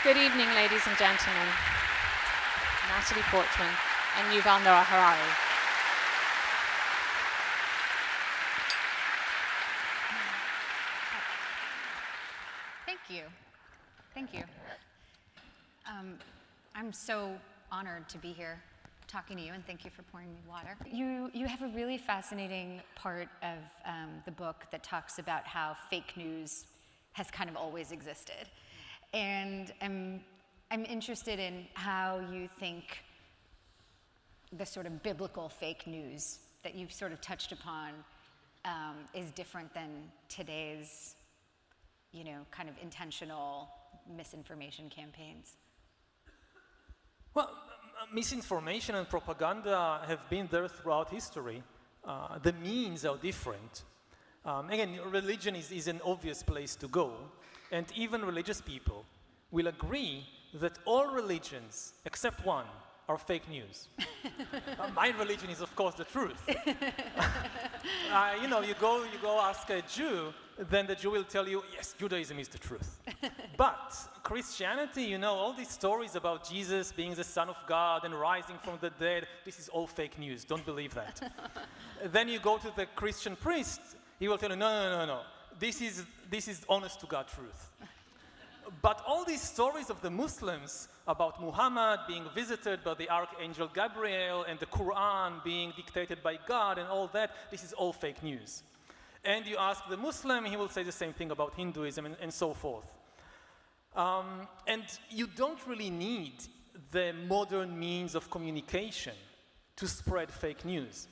Good evening, ladies and gentlemen. Natalie Portman and Yuval Noah Harari. Thank you. Thank you. I'm so honored to be here talking to you, and thank you for pouring me water. You have a really fascinating part of the book that talks about how fake news has kind of always existed. And I'm interested in how you think the sort of biblical fake news that you've sort of touched upon is different than today's, kind of intentional misinformation campaigns. Well, misinformation and propaganda have been there throughout history. The means are different. Again, religion is an obvious place to go, and even religious people will agree that all religions, except one, are fake news. My religion is, of course, the truth. You go ask a Jew, then the Jew will tell you, yes, Judaism is the truth. But Christianity, all these stories about Jesus being the Son of God and rising from the dead, this is all fake news. Don't believe that. Then you go to the Christian priest, he will tell you, no. This is honest to God truth. But all these stories of the Muslims about Muhammad being visited by the Archangel Gabriel and the Quran being dictated by God and all that, this is all fake news. And you ask the Muslim, he will say the same thing about Hinduism and so forth. And you don't really need the modern means of communication to spread fake news.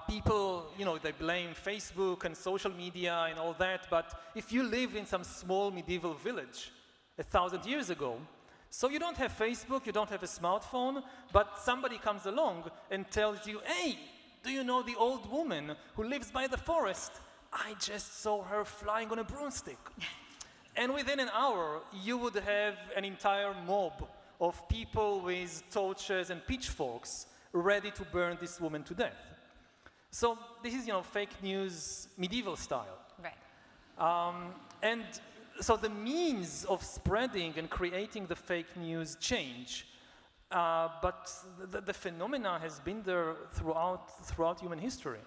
People, they blame Facebook and social media and all that, but if you live in some small medieval village 1,000 years ago, so you don't have Facebook, you don't have a smartphone, but somebody comes along and tells you, hey, do you know the old woman who lives by the forest? I just saw her flying on a broomstick. And within an hour, you would have an entire mob of people with torches and pitchforks ready to burn this woman to death. So this is, fake news, medieval style. Right. And so the means of spreading and creating the fake news change, but the phenomena has been there throughout human history.